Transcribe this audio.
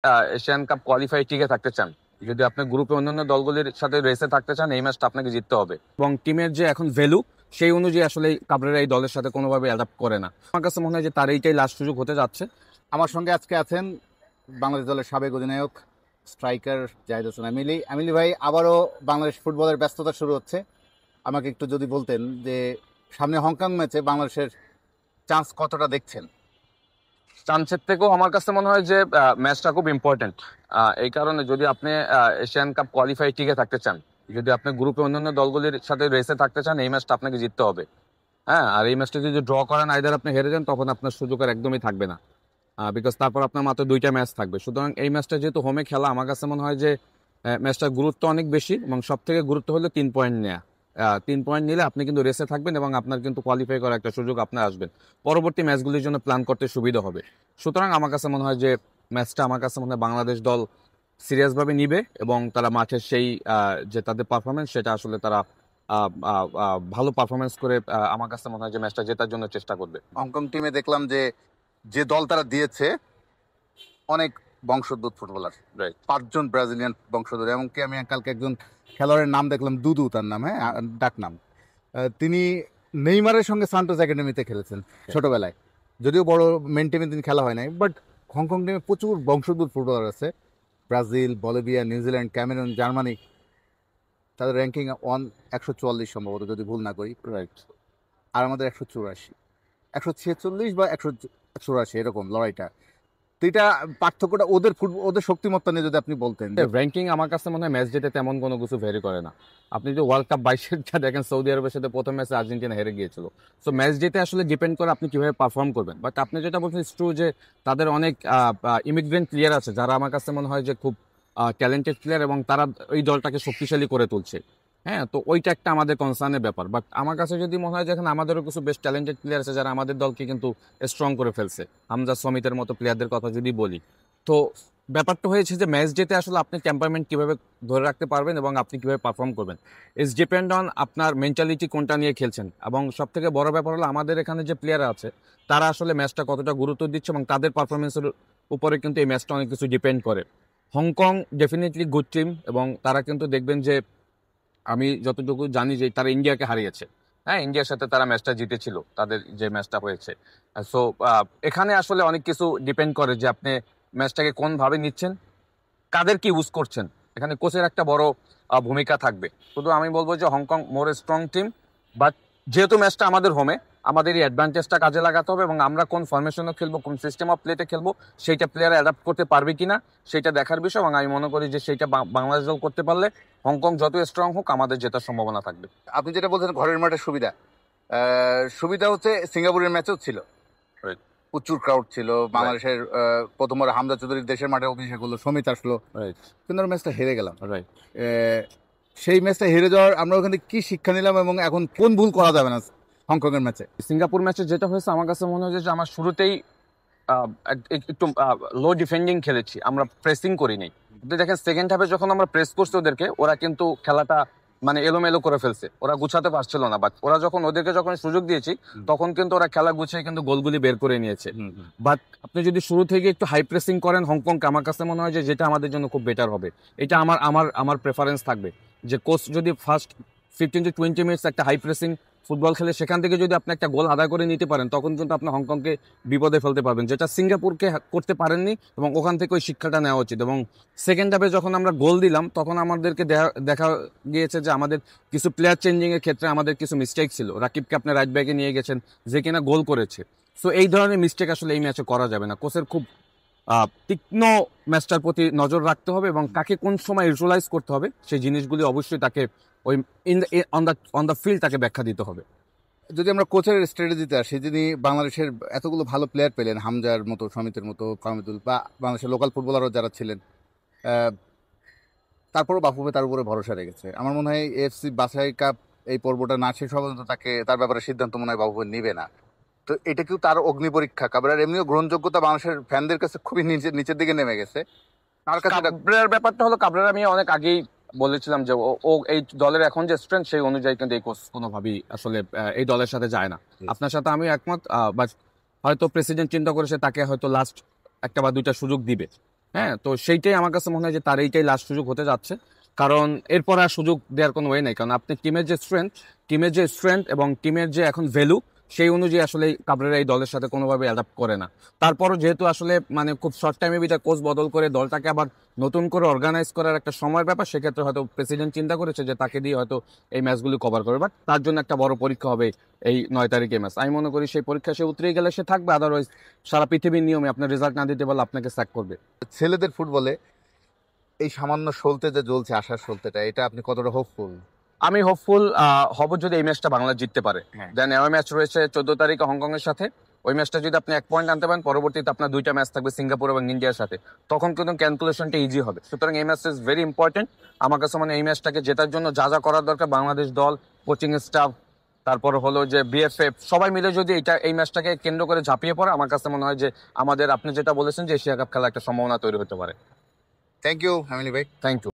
Asian cup qualify টিকে থাকতে চান, যদি আপনি গ্রুপে অন্যান্য দলগুলির সাথে রেসে থাকতে চান, এই ম্যাচটা আপনাকে জিততে হবে। এবং টিমের যে এখন ভ্যালু, সেই অনুযায়ী আসলে কাবরেরা এই দলের সাথে কোনোভাবে অ্যাডাপ্ট করে না। আমার কাছে মনে হয় যে তার এইটাই লাস্ট সুযোগ হতে যাচ্ছে। আমার সঙ্গে আজকে আছেন বাংলাদেশ দলের সাবেক অধিনায়ক স্ট্রাইকার জাহিদ হোসেন আমিলি। আমিলি ভাই, আবারও বাংলাদেশ ফুটবলের ব্যস্ততা শুরু হচ্ছে। আমাকে একটু যদি বলতেন যে সামনে হংকং ম্যাচে বাংলাদেশের চান্স কতটা দেখছেন? চান্সের থেকেও আমার কাছে মনে হয় যে ম্যাচটা খুব ইম্পর্টেন্ট। এই কারণে যদি আপনি এশিয়ান কাপ কোয়ালিফাই টিকে থাকতে চান, যদি আপনি গ্রুপে অন্যান্য দলগুলির সাথে রেসে থাকতে চান, এই ম্যাচটা আপনাকে জিততে হবে। হ্যাঁ, আর এই ম্যাচটা যদি ড্র করেন, আইদার আপনি হেরে যান, তখন আপনার সুযোগ আর একদমই থাকবে না। বিকজ তারপর আপনার মাত্র 2টা ম্যাচ থাকবে। সুতরাং এই ম্যাচটা যেহেতু হোমে খেলা, আমার কাছে মনে হয় যে ম্যাচটার গুরুত্ব অনেক বেশি, এবং সব থেকে গুরুত্ব হলো 3 পয়েন্ট নেওয়া। 3 পয়েন্ট নিলে আপনি কিন্তু রেসে থাকবেন এবং আপনার কিন্তু কোয়ালিফাই করার একটা সুযোগ আপনার আসবেন। পরবর্তী ম্যাচগুলির জন্য প্ল্যান করতে সুবিধা হবে। সুতরাং আমার কাছে মনে হয় যে ম্যাচটা, আমার কাছে মনে হয় বাংলাদেশ দল সিরিয়াস ভাবে নিবে, এবং তারা মাঠের সেই যে তাদের পারফরমেন্স, সেটা আসলে তারা ভালো পারফরমেন্স করে আমার কাছে মনে হয় যে ম্যাচটা জেতার জন্য চেষ্টা করবে। হংকং টিমে দেখলাম যে যে দল তারা দিয়েছে অনেক বংশোদ্ভূত ফুটবলার, রাইট। 5জন ব্রাজিলিয়ান বংশোদ্ভূত। এমনকি আমি কালকে একজন খেলোয়াড়ের নাম দেখলাম, দুদু তার নাম, হ্যাঁ, ডাক নাম। তিনি নেইমারের সঙ্গে সান্টোস একাডেমিতে খেলেছেন ছোটবেলায়, যদিও বড় মেন টিমে তিনি খেলা হয় নাই। বাট হংকং টিমে প্রচুর বংশোদ্ভূত ফুটবলার আছে। Brazil, Bolivia, New Zealand, Cameroon, Germany, তাদের র্যাঙ্কিং 144 সম্ভবত, যদি ভুল না করি। রাইট। আর আমাদের 184, 146 বা 184, এরকম লড়াইটা। তো এটা পার্থক্যটা ওদের ফুটবল, ওদের শক্তিমত্তা নিয়ে যদি আপনি বলতেন। র্যাঙ্কিং আমার কাছে মনে হয় ম্যাচ জিতে তেমন কোনো কিছু ভ্যারি করে না। আপনি যদি ওয়ার্ল্ড কাপ 22-এরটা দেখেন, সৌদি আরবের সাথে প্রথম ম্যাচে আর্জেন্টিনা হেরে গিয়েছিল। সো ম্যাচ জিতে আসলে ডিপেন্ড করে আপনি কিভাবে পারফর্ম করবেন। বাট আপনি যেটা বলছেন ট্রু, যে তাদের অনেক ইমিগ্রেন্ট প্লেয়ার আছে যারা আমার কাছে মনে হয় যে খুব ট্যালেন্টেড প্লেয়ার, এবং তারা ওই দলটাকে শক্তিশালী করে তুলছে। হ্যাঁ, তো ওইটা একটা আমাদের কনসার্নের ব্যাপার। বাট আমার কাছে যদি মনে হয় যে এখন আমাদেরও কিছু বেস্ট ট্যালেন্টেড প্লেয়ার আছে যারা আমাদের দলকে কিন্তু স্ট্রং করে ফেলছে। হামজা, সমিতের মতো প্লেয়ারদের কথা যদি বলি, তো ব্যাপারটা হয়েছে যে ম্যাচ জিতে আসলে আপনি টেম্পারমেন্ট কিভাবে ধরে রাখতে পারবেন এবং আপনি কিভাবে পারফর্ম করবেন, ইটস ডিপেন্ড অন আপনার মেন্টালিটি কোনটা নিয়ে খেলছেন। এবং সব থেকে বড় ব্যাপার হলো আমাদের এখানে যে প্লেয়ার আছে তারা আসলে ম্যাচটা কতটা গুরুত্ব দিচ্ছে, এবং তাদের পারফরমেন্সের উপরে কিন্তু এই ম্যাচটা অনেক কিছু ডিপেন্ড করে। হংকং ডেফিনেটলি গুড টিম, এবং তারা কিন্তু দেখবেন যে আমি যতটুকু জানি যে তারা ইন্ডিয়াকে হারিয়েছে। হ্যাঁ, ইন্ডিয়ার সাথে তারা ম্যাচটা জিতেছিল, তাদের যে ম্যাচটা হয়েছে। সো এখানে আসলে অনেক কিছু ডিপেন্ড করে যে আপনি ম্যাচটাকে কোন ভাবে নিচ্ছেন, কাদেরকে ইউজ করছেন। এখানে কোচের একটা বড় ভূমিকা থাকবে। শুধু আমি বলবো যে Hong Kong more strong team, but যেহেতু ম্যাচটা আমাদের হোমে, আমাদের এই অ্যাডভান্টেজটা কাজে লাগাতে হবে, এবং আমরা কোন ফরমেশনে খেলবো, কোন সিস্টেম অফ প্লেতে খেলবো, সেইটা প্লেয়ার অ্যাডাপ্ট করতে পারবে কিনা, সেটা দেখার বিষয়। এবং আমি মনে করি যে সেইটা বাংলাদেশ দল করতে পারলে হংকং যত স্ট্রং হোক, আমাদের জেতার সম্ভাবনা থাকবে। আপনি যেটা বলছেন ঘরের মাঠের সুবিধা, সুবিধা হচ্ছে সিঙ্গাপুরের ম্যাচেও ছিল, রাইট। প্রচুর ক্রাউড ছিল। বাংলাদেশের প্রথমবার হামজা চৌধুরীর দেশের মাঠে অভিষেক হলো, সমিত আসলো, রাইট। কিন্তু আমরা ম্যাচটা হেরে গেলাম। রাইট। সেই ম্যাচটা হেরে যাওয়ার আমরা ওখানে কি শিক্ষা নিলাম, এবং এখন কোন ভুল করা যাবে না হংকং এর ম্যাচে? সিঙ্গাপুর ম্যাচে যেটা হয়েছে, আমার কাছে মনে হয় যে আমার শুরুতেই একটু লো ডিফেন্ডিং খেলেছি, আমরা প্রেসিং করি নাই। আপনি দেখেন সেকেন্ড হাফে যখন আমরা প্রেস করছি ওদেরকে, ওরা কিন্তু খেলাটা মানে এলোমেলো করে ফেলছে, ওরা গুছাতে পারছিল না। বাট ওরা যখন ওদেরকে যখন সুযোগ দিয়েছি, তখন কিন্তু ওরা খেলা গুছিয়ে কিন্তু গোলগুলি বের করে নিয়েছে। বাট আপনি যদি শুরু থেকে একটু হাই প্রেসিং করেন হংকংকে, আমার কাছে মনে হয় যে যেটা আমাদের জন্য খুব বেটার হবে। এটা আমার আমার আমার প্রেফারেন্স থাকবে যে কোচ যদি ফার্স্ট 15 to 20 মিনিটস একটা হাই প্রেসিং ফুটবল খেলে, সেখান থেকে যদি আপনি একটা গোল আদায় করে নিতে পারেন, তখন কিন্তু আপনি হংকংকে বিপদে ফেলতে পারবেন, যেটা সিঙ্গাপুরকে করতে পারেননি। এবং ওখান থেকে ওই শিক্ষাটা নেওয়া উচিত। এবং সেকেন্ড হাফে যখন আমরা গোল দিলাম, তখন আমাদেরকে দেখা গিয়েছে যে আমাদের কিছু প্লেয়ার চেঞ্জিং এর ক্ষেত্রে আমাদের কিছু মিস্টেক ছিল। রাকিবকে আপনি রাইট ব্যাকে নিয়ে গেছেন, যে কিনা গোল করেছে। সো এই ধরনের মিস্টেক আসলে এই ম্যাচে করা যাবে না। কোচের খুব তীক্ষ্ণ ম্যাচটার প্রতি নজর রাখতে হবে, এবং কাকে কোন সময় ইউটিলাইজ করতে হবে সেই জিনিসগুলি অবশ্যই তাকে ওই অন দ্য ফিল্ড তাকে ব্যাখ্যা দিতে হবে। যদি আমরা কোচের স্ট্র্যাটেজিতে আসি, যিনি বাংলাদেশের এতগুলো ভালো প্লেয়ার পেলেন, হামজার মতো, সমিতের মতো, কামিদুল, বা বাংলাদেশের লোকাল ফুটবলারও যারা ছিলেন, তারপরও বাফুফে তার উপরে ভরসা রেখেছে। আমার মনে হয় এএফসি বাছাই কাপ এই পর্বটা না শেষ হওয়া পর্যন্ত তার ব্যাপারে সিদ্ধান্ত মনে হয় বাফুফে নিবে না। তো এটা কিন্তু তার অগ্নি পরীক্ষা। কাবরেরার এমনিও গ্রহণযোগ্যতা বাংলাদেশের ফ্যানদের কাছে খুবই নিচের দিকে নেমে গেছে। তার কাছে কাবরেরার ব্যাপারটা হলো, কাবরেরা আমি অনেক আগেই বলেছিলাম যে ও এই দলের এখন যে স্ট্রেংথ, সেই অনুযায়ী কিন্তু এই কোচ কোনোভাবেই আসলে এই দলের সাথে যায় না। আপনার সাথে আমি একমত। বাট হয়তো প্রেসিডেন্ট চিন্তা করেছে তাকে হয়তো লাস্ট একটা বা দুইটা সুযোগ দিবে। হ্যাঁ, তো সেইটাই আমার কাছে মনে হয় যে তার এইটাই লাস্ট সুযোগ হতে যাচ্ছে, কারণ এরপর আর সুযোগ দেওয়ার কোনো ওয়ে নেই। কারণ আপনি টিমের যে স্ট্রেংথ এবং টিমের যে এখন ভ্যালু, সেই অনুযায়ী আসলে কাবরেরা এই দলের সাথে কোনোভাবে অ্যাডাপ্ট করে না। তারপরও যেহেতু আসলে মানে খুব শর্ট টাইমের ভিতরে কোচ বদল করে দলটাকে আবার নতুন করে অর্গানাইজ করার একটা সময়ের ব্যাপার, সেক্ষেত্রে হয়তো প্রেসিডেন্ট চিন্তা করেছে যে তাকে দিয়ে হয়তো এই ম্যাচগুলি কভার করবে, বাট তার জন্য একটা বড় পরীক্ষা হবে এই 9 তারিখে ম্যাচ। আমি মনে করি সেই পরীক্ষা সে উতরে গেলে সে থাকবে, আদারওয়াইজ সারা পৃথিবীর নিয়মে আপনার রেজাল্ট না দিতে পারলে আপনাকে স্যাক করবে। ছেলেদের ফুটবলে এই সামান্য সলতে যে জ্বলছে, আশার সলতেটা, এটা আপনি কতটা হোপফুল? আমি হোপফুল হব যদি এই ম্যাচটা বাংলা জিততে পারে। হ্যাঁ। দেন এমন ম্যাচ রয়েছে 14 তারিখে হংকং এর সাথে। ওই ম্যাচটা যদি আপনি 1 পয়েন্ট আনতে পারেন, পরবর্তীতে আপনার 2টা ম্যাচ থাকবে সিঙ্গাপুর এবং ইন্ডিয়ার সাথে, তখন কিন্তু ক্যালকুলেশনটা ইজি হবে। সুতরাং এই ম্যাচটা ইজ ভেরি ইম্পর্টেন্ট। আমার কাছে মানে এই ম্যাচটাকে জেতার জন্য যা যা করার দরকার, বাংলাদেশ দল, কোচিং স্টাফ, তারপর হলো যে বিএফএফ, সবাই মিলে যদি এই ম্যাচটাকে কেন্দ্র করে ঝাঁপিয়ে পড়ে, আমার কাছে মনে হয় যে আমাদের, আপনি যেটা বলেছেন যে এশিয়া কাপ খেলা একটা সম্ভাবনা তৈরি হতে পারে। থ্যাংক ইউ, আমিলি ভাই। Thank you.